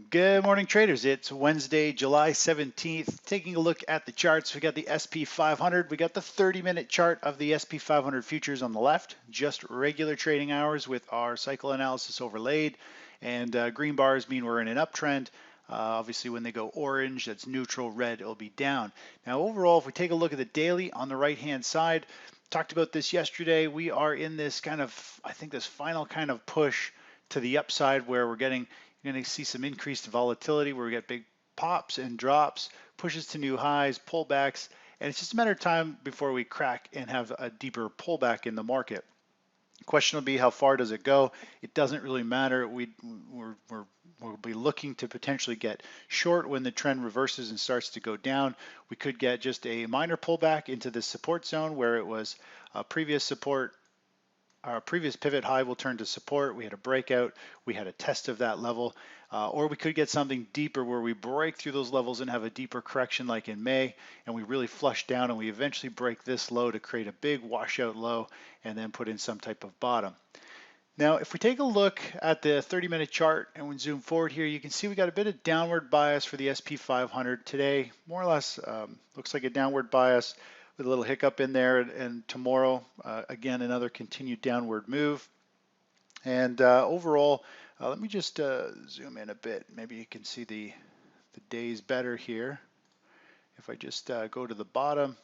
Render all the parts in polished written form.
Good morning, traders. It's Wednesday, July 17th. Taking a look at the charts, we got the SP 500. We got the 30-minute chart of the SP 500 futures on the left, just regular trading hours with our cycle analysis overlaid. And green bars mean we're in an uptrend. Obviously, when they go orange, that's neutral. Red, it'll be down. Now, overall, if we take a look at the daily on the right-hand side, talked about this yesterday. We are in this kind of, I think, this final kind of push to the upside where you're going to see some increased volatility where we get big pops and drops, pushes to new highs, pullbacks, and it's just a matter of time before we crack and have a deeper pullback in the market. The question will be how far does it go? It doesn't really matter. We'll be looking to potentially get short when the trend reverses and starts to go down. We could get just a minor pullback into the support zone where it was previous support. Our previous pivot high will turn to support. We had a breakout. We had a test of that level. Or we could get something deeper where we break through those levels and have a deeper correction like in May, and we really flush down and we eventually break this low to create a big washout low and then put in some type of bottom. Now, if we take a look at the 30-minute chart and we zoom forward here, you can see we got a bit of downward bias for the SP 500 today. More or less looks like a downward bias with a little hiccup in there, and tomorrow, again, another continued downward move. And overall, let me just zoom in a bit. Maybe you can see the days better here. If I just go to the bottom,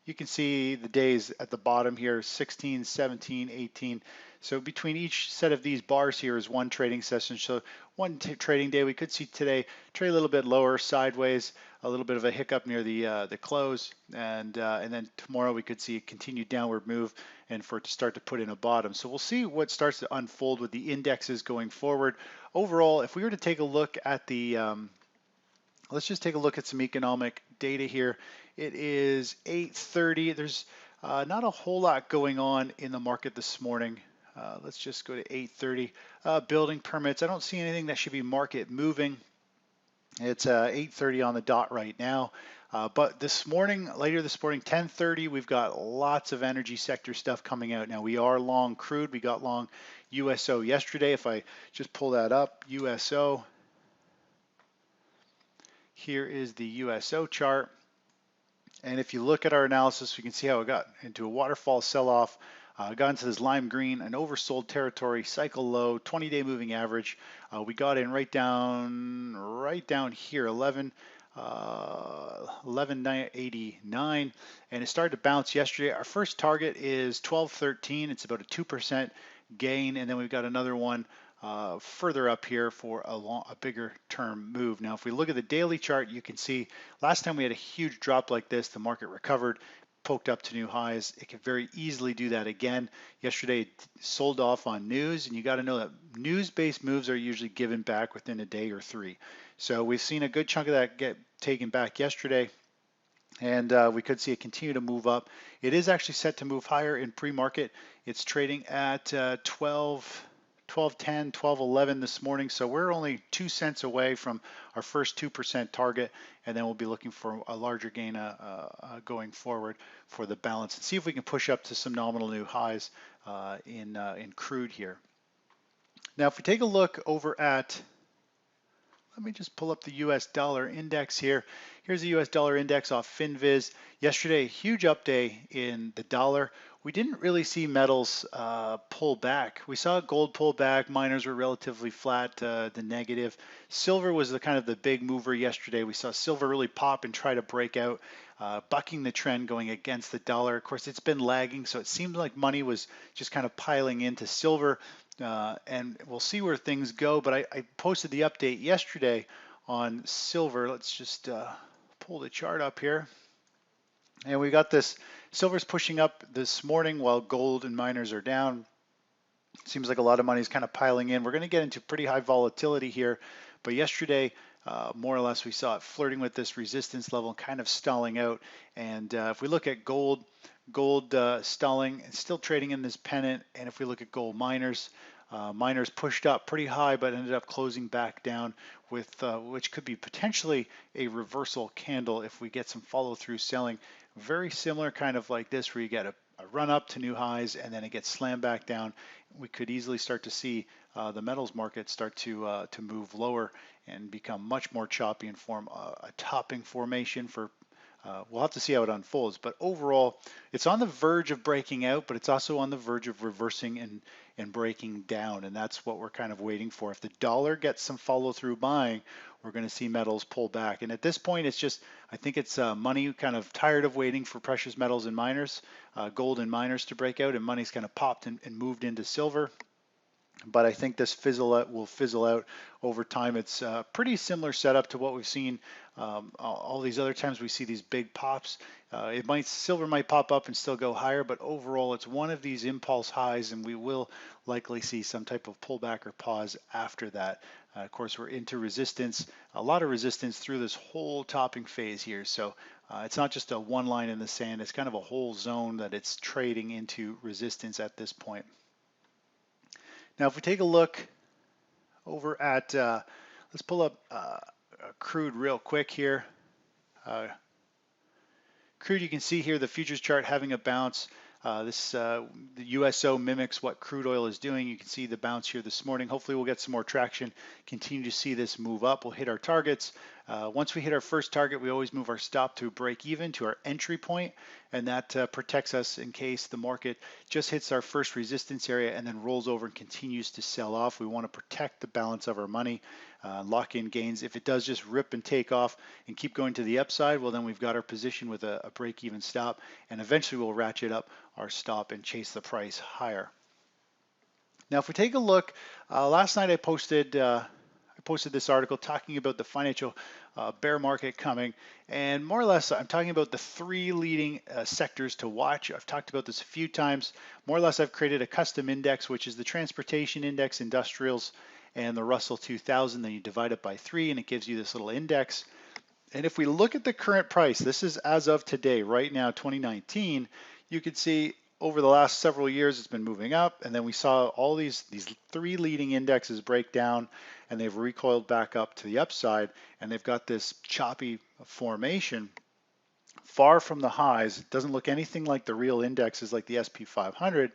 you can see the days at the bottom here, 16, 17, 18. So between each set of these bars here is one trading session. So one trading day, we could see today trade a little bit lower, sideways, a little bit of a hiccup near the close, and then tomorrow we could see a continued downward move and for it to start to put in a bottom. So we'll see what starts to unfold with the indexes going forward. Overall, if we were to take a look at the let's just take a look at some economic data here. It is 8:30. There's not a whole lot going on in the market this morning. Let's just go to 8:30. Building permits. I don't see anything that should be market moving. It's 8:30 on the dot right now. But this morning, later this morning, 10:30, we've got lots of energy sector stuff coming out. Now we are long crude. We got long USO yesterday. If I just pull that up, USO. Here is the USO chart. And if you look at our analysis, we can see how it got into a waterfall sell-off, got into this lime green, an oversold territory, cycle low, 20-day moving average. We got in right down here, 1189, and it started to bounce yesterday. Our first target is 1213. It's about a 2% gain, and then we've got another one further up here for a bigger term move. Now, if we look at the daily chart, you can see last time we had a huge drop like this, the market recovered, poked up to new highs. It could very easily do that again. Yesterday, it sold off on news, and you got to know that news-based moves are usually given back within a day or three. So we've seen a good chunk of that get taken back yesterday, and we could see it continue to move up. It is actually set to move higher in pre-market. It's trading at 1210, 1211 this morning. So we're only 2 cents away from our first 2% target, and then we'll be looking for a larger gain going forward for the balance and see if we can push up to some nominal new highs in crude here. Now, if we take a look over at, let me just pull up the US dollar index here. Here's the US dollar index off FinViz. Yesterday, huge up day in the dollar. We didn't really see metals pull back. We saw gold pull back. Miners were relatively flat, the negative. Silver was the kind of the big mover yesterday. We saw silver really pop and try to break out, bucking the trend going against the dollar. Of course, it's been lagging, so it seemed like money was just kind of piling into silver. And we'll see where things go. But I posted the update yesterday on silver. Let's just pull the chart up here. And we got this, silver's pushing up this morning while gold and miners are down. Seems like a lot of money is kind of piling in. We're going to get into pretty high volatility here. But yesterday, more or less, we saw it flirting with this resistance level, kind of stalling out. And if we look at gold stalling and still trading in this pennant. And if we look at gold miners, miners pushed up pretty high, but ended up closing back down with which could be potentially a reversal candle if we get some follow through selling. Very similar kind of like this, where you get a run up to new highs, and then it gets slammed back down. We could easily start to see the metals market start to move lower and become much more choppy and form a topping formation for. We'll have to see how it unfolds, but overall, it's on the verge of breaking out, but it's also on the verge of reversing and breaking down, and that's what we're kind of waiting for. If the dollar gets some follow-through buying, we're going to see metals pull back. And at this point, it's just, I think it's money kind of tired of waiting for precious metals and miners, gold and miners to break out, and money's kind of popped and moved into silver. But I think this will fizzle out over time. It's a pretty similar setup to what we've seen all these other times we see these big pops. Silver might pop up and still go higher, but overall it's one of these impulse highs, and we will likely see some type of pullback or pause after that. Of course, we're into resistance, a lot of resistance through this whole topping phase here. So it's not just a one line in the sand, it's kind of a whole zone that it's trading into resistance at this point. Now, if we take a look over at, let's pull up crude real quick here. Crude, you can see here the futures chart having a bounce. The USO mimics what crude oil is doing. You can see the bounce here this morning. Hopefully we'll get some more traction, continue to see this move up. We'll hit our targets. Once we hit our first target, we always move our stop to break even to our entry point, and that protects us in case the market just hits our first resistance area and then rolls over and continues to sell off. We want to protect the balance of our money, lock in gains. If it does just rip and take off and keep going to the upside, well, then we've got our position with a break even stop, and eventually we'll ratchet up our stop and chase the price higher. Now, if we take a look, last night I posted this article talking about the financial bear market coming, and more or less I'm talking about the three leading sectors to watch. I've talked about this a few times. More or less I've created a custom index, which is the transportation index, industrials, and the Russell 2000. Then you divide it by 3 and it gives you this little index. And if we look at the current price, this is as of today, right now, 2019, you can see over the last several years it's been moving up, and then we saw all these three leading indexes break down, and they've recoiled back up to the upside, and they've got this choppy formation far from the highs. It doesn't look anything like the real indexes like the SP 500.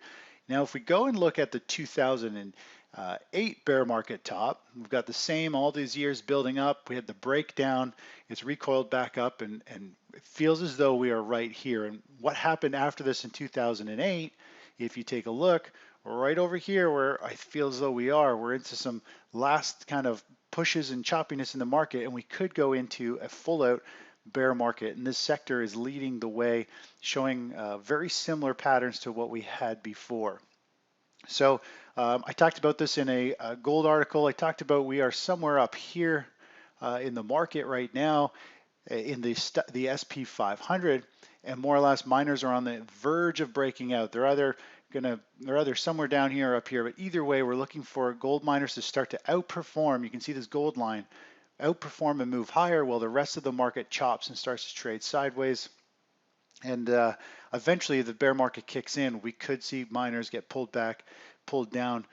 Now if we go and look at the 2008 bear market top, we've got the same all these years building up. We had the breakdown, it's recoiled back up, and it feels as though we are right here. And what happened after this in 2008, if you take a look, right over here where I feel as though we're into some last kind of pushes and choppiness in the market, and we could go into a full out bear market. And this sector is leading the way, showing very similar patterns to what we had before. So I talked about this in a gold article. I talked about we are somewhere up here in the market right now in the SP 500, and more or less miners are on the verge of breaking out. They're either somewhere down here or up here, but either way, we're looking for gold miners to start to outperform. You can see this gold line outperform and move higher while the rest of the market chops and starts to trade sideways. And eventually the bear market kicks in. We could see miners get pulled back, pulled down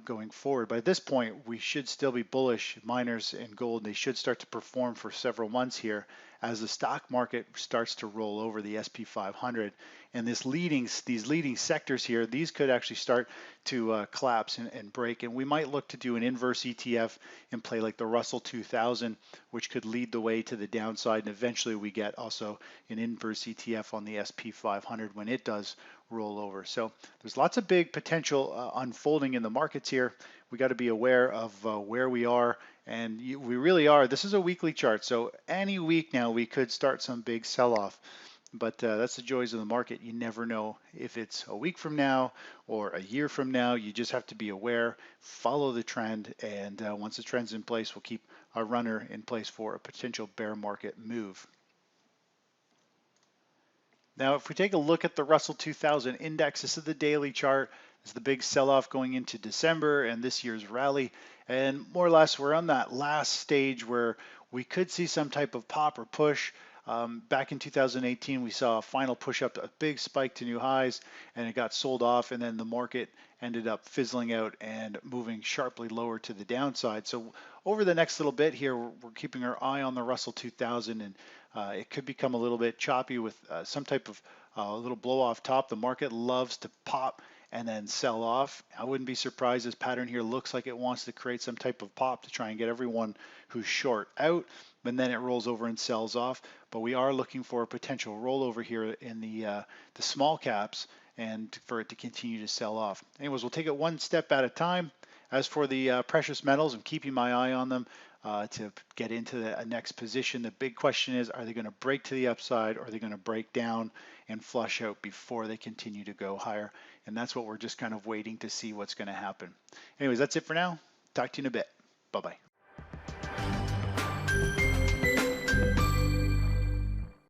going forward. But at this point, we should still be bullish miners and gold. They should start to perform for several months here as the stock market starts to roll over the SP 500. And these leading sectors here, these could actually start to collapse and break. And we might look to do an inverse ETF and play like the Russell 2000, which could lead the way to the downside. And eventually we get also an inverse ETF on the SP 500 when it does roll over. So there's lots of big potential unfolding in the markets here. We got to be aware of where we are, and we really are. This is a weekly chart, so any week now we could start some big sell-off. But that's the joys of the market. You never know if it's a week from now or a year from now. You just have to be aware, follow the trend, and once the trend's in place, we'll keep our runner in place for a potential bear market move. Now, if we take a look at the Russell 2000 index, this is the daily chart. It's the big sell-off going into December and this year's rally. And more or less, we're on that last stage where we could see some type of pop or push. Back in 2018, we saw a final push up, a big spike to new highs, and it got sold off, and then the market ended up fizzling out and moving sharply lower to the downside. So over the next little bit here, we're keeping our eye on the Russell 2000, and It could become a little bit choppy with some type of little blow off top. The market loves to pop and then sell off. I wouldn't be surprised. This pattern here looks like it wants to create some type of pop to try and get everyone who's short out, but then it rolls over and sells off. But we are looking for a potential rollover here in the small caps and for it to continue to sell off. Anyways, we'll take it one step at a time. As for the precious metals, I'm keeping my eye on them to get into the next position. The big question is, are they going to break to the upside, or are they going to break down and flush out before they continue to go higher? And that's what we're just kind of waiting to see what's going to happen. Anyways, that's it for now. Talk to you in a bit. Bye-bye.